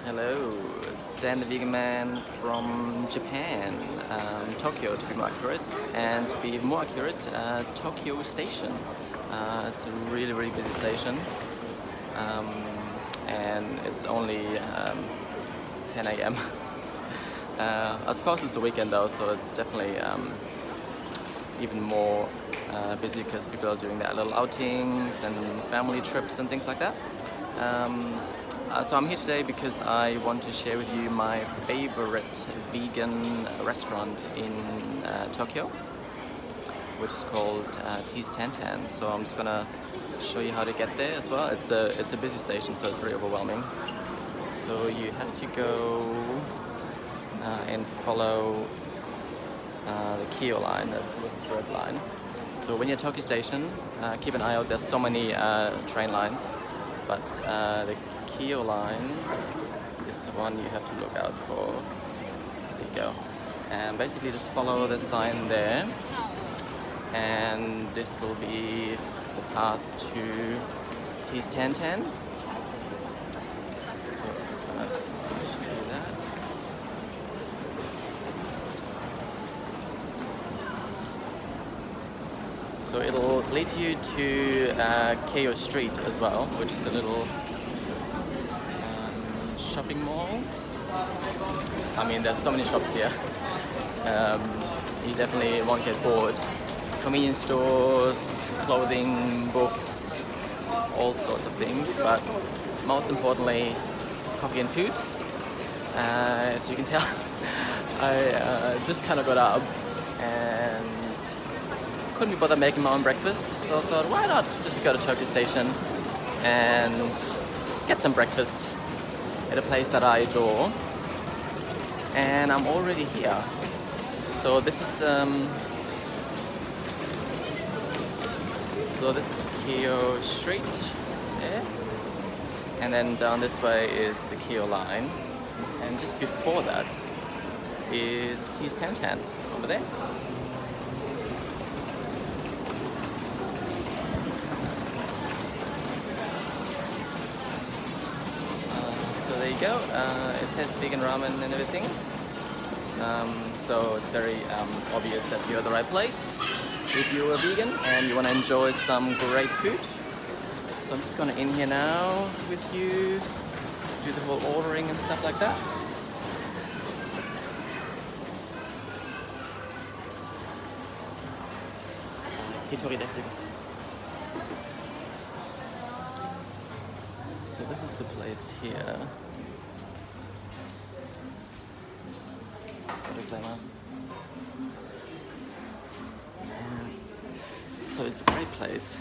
Hello, it's Dan the Vegan Man from Japan, Tokyo to be more accurate, and to be even more accurate, Tokyo Station. It's a really busy station, and it's only 10 a.m. I suppose it's a weekend though, so it's definitely even more busy because people are doing their little outings and family trips and things like that. So I'm here today because I want to share with you my favorite vegan restaurant in Tokyo, which is called TanTan. So I'm just gonna show you how to get there as well. It's a busy station, so it's very overwhelming. So you have to go and follow the Kyo line, that's the red line. So when you're at Tokyo Station, keep an eye out. There's so many train lines, but the Kyo line is the one you have to look out for. There you go. And basically just follow the sign there, and this will be the path to TanTan. So I'm just gonna show you that. So it'll lead you to Keio Street as well, which is a little shopping mall. I mean, there's so many shops here. You definitely won't get bored. Convenience stores, clothing, books, all sorts of things, but most importantly, coffee and food. As you can tell, I just kind of got up and couldn't be bothered making my own breakfast, so I thought, why not just go to Tokyo Station and get some breakfast at a place that I adore. And I'm already here. So this is Keio Street, yeah? And then down this way is the Keio line, and just before that is TanTan over there. There you go. It says vegan ramen and everything. So it's very obvious that you're at the right place if you're a vegan and you want to enjoy some great food. So I'm just going to in here now with you, do the whole ordering and stuff like that. Hitori desu. So this is the place here. So it's a great place.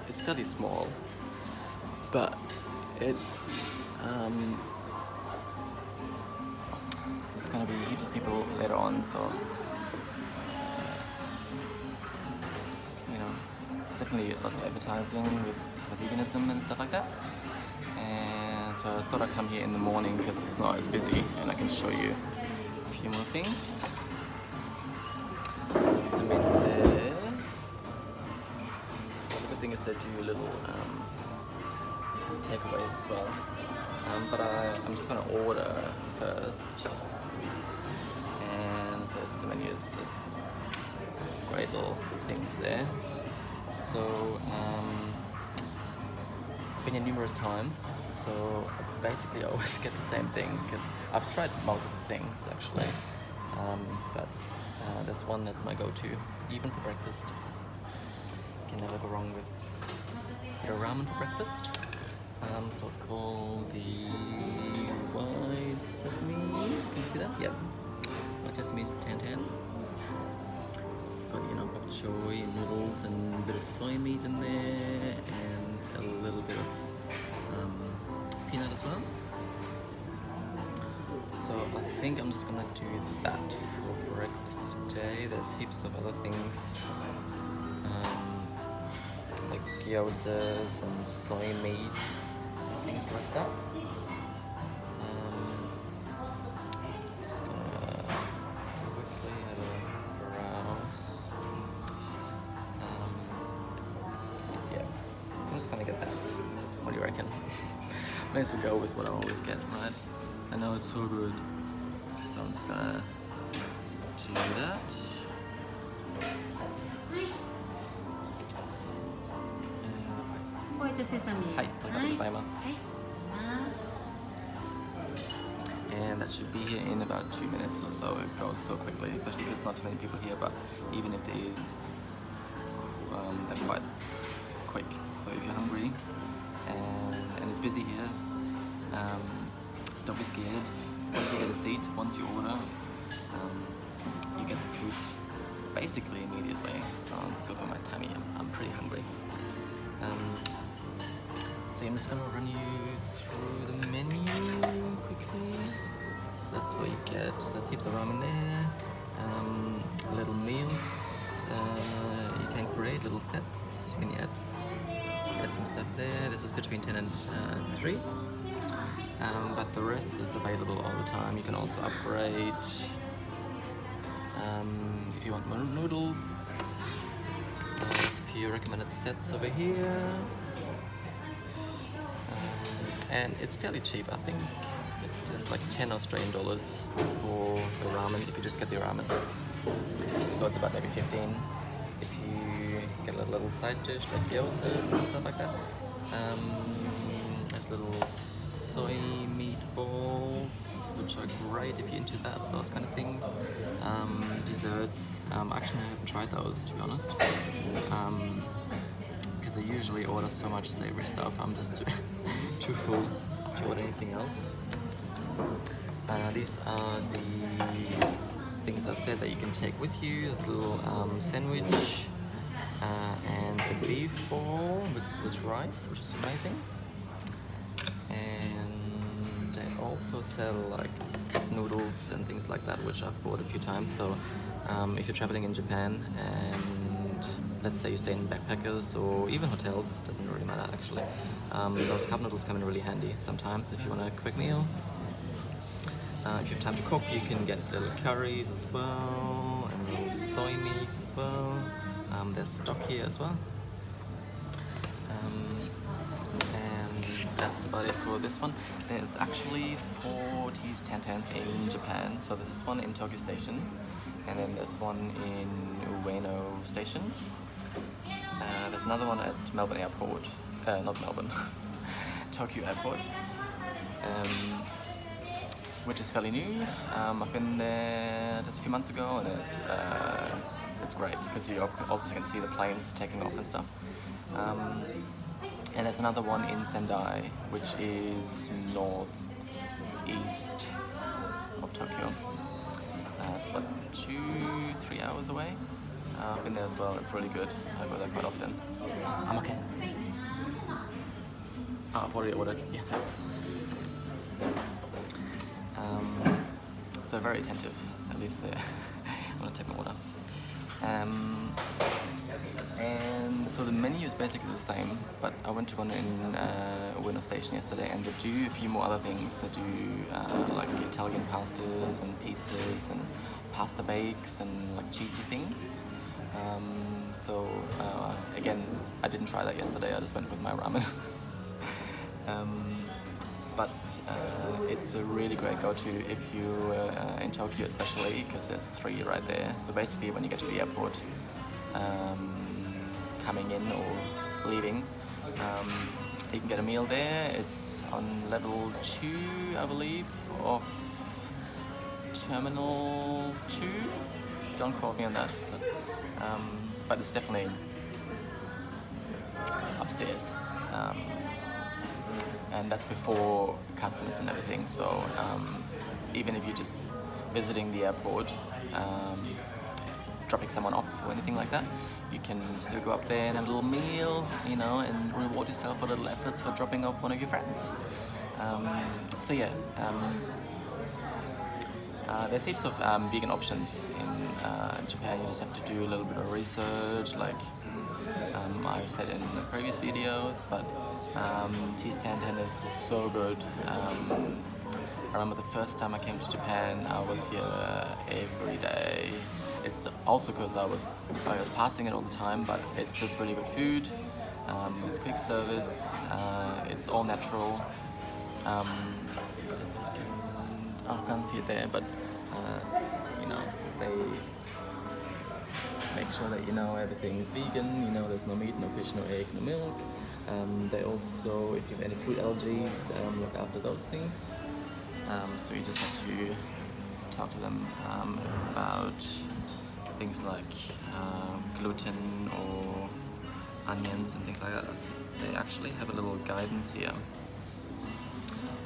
It's fairly small, but it's gonna be heaps of people later on. So you know, it's definitely lots of advertising with veganism and stuff like that. And so I thought I'd come here in the morning because it's not as busy and I can show you a few more things. So this is the menu there. So the good thing is they do little takeaways as well. But I'm just going to order first. And so it's the menu is great little things there. So been here numerous times, so basically I always get the same thing because I've tried most of the things actually, but there's one that's my go-to even for breakfast. You can never go wrong with ramen for breakfast. So it's called the white sesame. Can you see that? Yep. White sesame is TanTan. It's got, you know, bok choy, noodles, and a bit of soy meat in there, and a little bit of peanut as well. So I think I'm just gonna do that for breakfast today. There's heaps of other things, like gyozas and soy meat, things like that. Just gonna quickly have a browse. Yeah, I'm just gonna get that. What do you reckon? may as well go with what I always get, right? I know it's so good, so I'm just gonna do that. White sesame. Hi, arigatou gozaimasu. And that should be here in about 2 minutes or so. It goes so quickly, especially because there's not too many people here, but even if there is, they're quite quick. So if you're hungry and it's busy here, don't be scared. Once you get a seat, once you order, you get the food basically immediately. So let's go for my tummy. I'm pretty hungry. So I'm just gonna run you through the menu quickly. So that's what you get. There's heaps of ramen there. Little meals. You can create little sets. You can add some stuff there. This is between 10 and 3. But the rest is available all the time. You can also upgrade if you want more noodles. There's a few recommended sets over here. And it's fairly cheap, I think. It's just like 10 Australian dollars for the ramen if you just get the ramen. So it's about maybe 15 if you get a little side dish like gyozas and stuff like that. There's little soy meatballs, which are great if you're into those kind of things. Desserts. Actually, I haven't tried those, to be honest. I usually order so much savory stuff, I'm just too full to order anything else. These are the things I said that you can take with you. A little sandwich and a beef ball with rice, which is amazing. And they also sell like cup noodles and things like that, which I've bought a few times. So if you're traveling in Japan and let's say you stay in backpackers or even hotels, doesn't really matter actually. Those cup noodles come in really handy sometimes if you want a quick meal. If you have time to cook, you can get little curries as well and little soy meat as well. There's stock here as well. And that's about it for this one. There's actually 4 TanTans in Japan. So there's this one in Tokyo Station, and then there's one in Ueno Station. There's another one at Melbourne Airport, not Melbourne, Tokyo Airport, which is fairly new. I've been there just a few months ago, and it's great because you also can see the planes taking off and stuff. And there's another one in Sendai, which is northeast of Tokyo. It's about 2-3 hours away. I've been there as well, it's really good. I go there quite often. I'm okay. I've already ordered, yeah. So very attentive, at least I want to take my order. And so the menu is basically the same, but I went to one in Ueno Station yesterday, and they do a few more other things. They do like Italian pastas and pizzas and pasta bakes and like cheesy things. Again, I didn't try that yesterday, I just went with my ramen. But it's a really great go-to if you're in Tokyo especially, because there's 3 right there. So basically when you get to the airport, coming in or leaving, you can get a meal there. It's on level 2, I believe, of Terminal 2. Don't quote me on that, but it's definitely upstairs. And that's before customs and everything, so even if you're just visiting the airport, dropping someone off or anything like that, you can still go up there and have a little meal, you know, and reward yourself for little efforts for dropping off one of your friends. There's heaps of vegan options in Japan. You just have to do a little bit of research, like I said in the previous videos, but TanTan is so good. I remember the first time I came to Japan, I was here every day. It's also because I was passing it all the time, but it's just really good food. It's quick service. It's all natural. Um, as you can, I can't see it there, but you know, they make sure that you know everything is vegan. You know, there's no meat, no fish, no egg, no milk. They also, if you have any food allergies, look after those things. So you just have to talk to them about things like gluten or onions and things like that. They actually have a little guidance here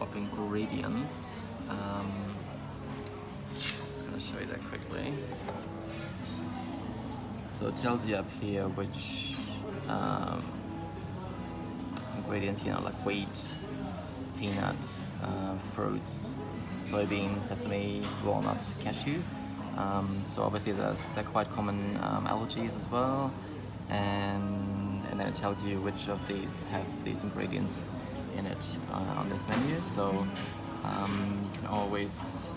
of ingredients. Just gonna show you that quickly. So it tells you up here which ingredients, you know, like wheat, peanut, fruits, soybean, sesame, walnut, cashew. So obviously they're quite common allergies as well, and then it tells you which of these have these ingredients in it on this menu. So you can always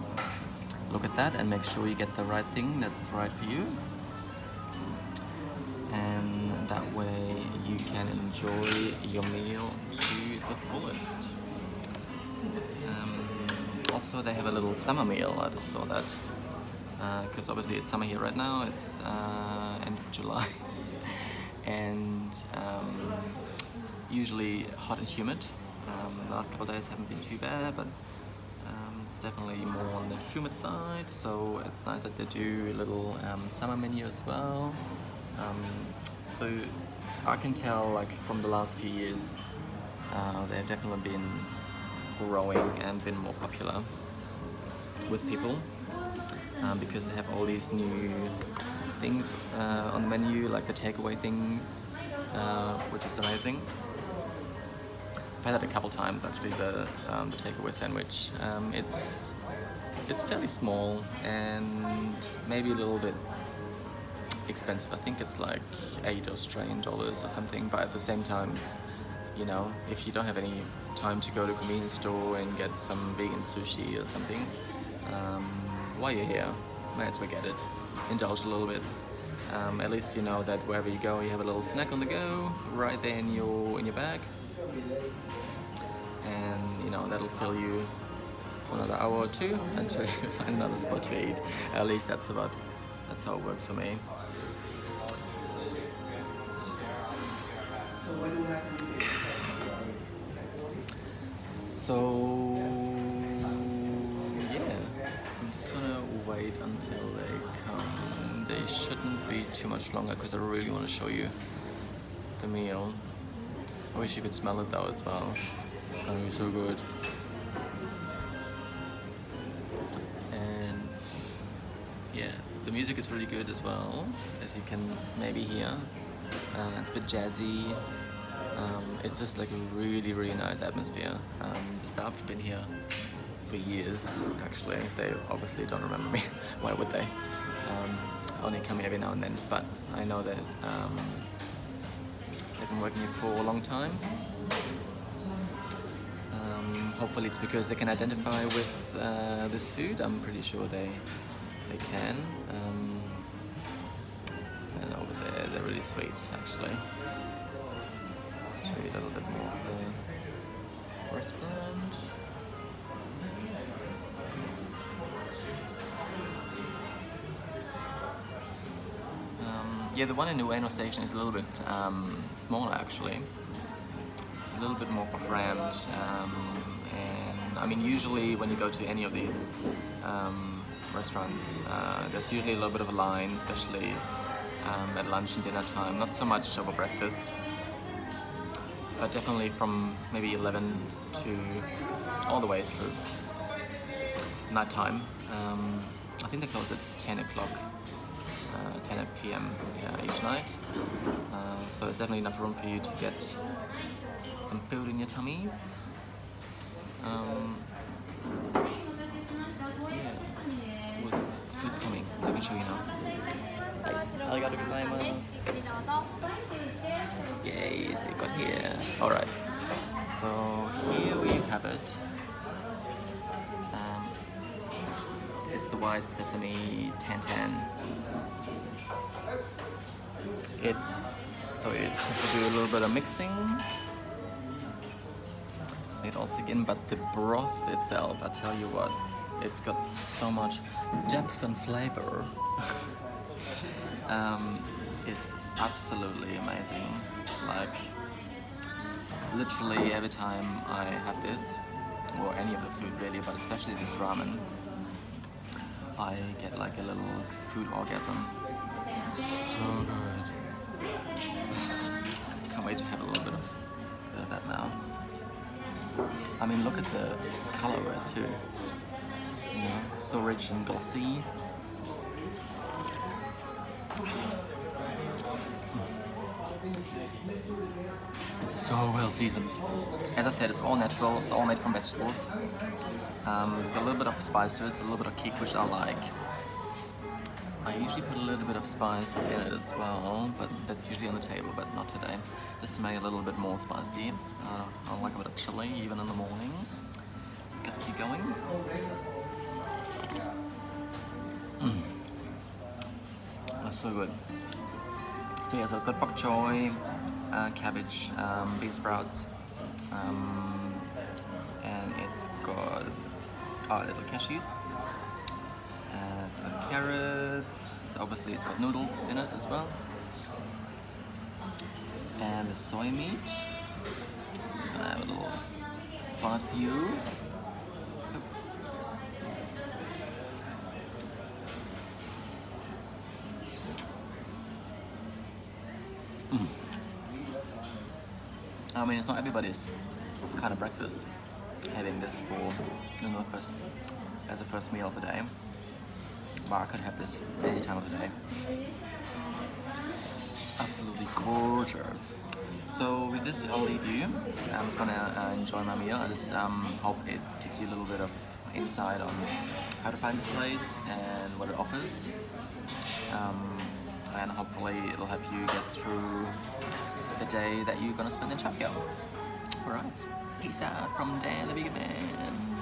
look at that and make sure you get the right thing that's right for you, and that way you can enjoy your meal to the fullest. Also, they have a little summer meal. I just saw that because obviously it's summer here right now. It's end of July, and usually hot and humid. The last couple of days haven't been too bad, but it's definitely more on the humid side. So it's nice that they do a little summer menu as well. So I can tell, like, from the last few years, they've definitely been growing and been more popular with people because they have all these new things on the menu, like the takeaway things, which is amazing. I've had that a couple times actually, the takeaway sandwich. It's fairly small and maybe a little bit expensive. I think it's like $8 Australian or something, but at the same time, you know, if you don't have any time to go to a convenience store and get some vegan sushi or something, while you're here, might as well get it. Indulge a little bit. At least you know that wherever you go, you have a little snack on the go right there in your bag, and you know that'll fill you for another hour or two until you find another spot to eat. At least that's how it works for me. So yeah, I'm just gonna wait until they come. They shouldn't be too much longer because I really want to show you the meal. I wish you could smell it though as well. It's gonna be so good. And yeah, the music is really good as well, as you can maybe hear. It's a bit jazzy. It's just like a really, really nice atmosphere. The staff have been here for years, actually. They obviously don't remember me. Why would they? I only come here every now and then, but I know that they've been working here for a long time. Hopefully it's because they can identify with this food. I'm pretty sure they can. And over there, they're really sweet, actually. Show you a little bit more of the restaurant. Yeah, the one in Ueno station is a little bit smaller actually. It's a little bit more cramped, and I mean usually when you go to any of these restaurants, there's usually a little bit of a line, especially at lunch and dinner time. Not so much over breakfast, but definitely from maybe 11 to all the way through night time. I think they close at 10 o'clock, 10 p.m. Each night. So there's definitely enough room for you to get some food in your tummies. Yeah, well, the food's coming, so I can show you now. Arigatou gozaimasu. Yay, we got here. Alright, so here we have it. It's the white sesame TanTan. So you just have to do a little bit of mixing. Like it all sink in, but the broth itself, I tell you what, it's got so much depth and flavor. It's absolutely amazing. Like, literally every time I have this, or any of the food really, but especially this ramen, I get like a little food orgasm. So good. Can't wait to have a little bit of that now. I mean, look at the color of it too. You know, so rich and glossy. It's so well seasoned. As I said, it's all natural. It's all made from vegetables. It's got a little bit of spice to it. It's a little bit of kick, which I like. I usually put a little bit of spice in it as well, but that's usually on the table, but not today. Just to make it a little bit more spicy. I like a bit of chili, even in the morning. Gets you going. That's so good. So yeah, so it's got bok choy, cabbage, bean sprouts, and it's got little cashews. It's got carrots, obviously it's got noodles in it as well. And the soy meat. So I'm just gonna have a little bite for you. I mean, it's not everybody's kind of breakfast, having this for, you know, as a first meal of the day. But I could have this any time of the day. Absolutely gorgeous. So with this, I'll leave you. I'm just gonna enjoy my meal. I just hope it gives you a little bit of insight on how to find this place and what it offers. And hopefully it'll help you get through the day that you're gonna spend in Tokyo. Alright, peace out from Dan the Vegan Man.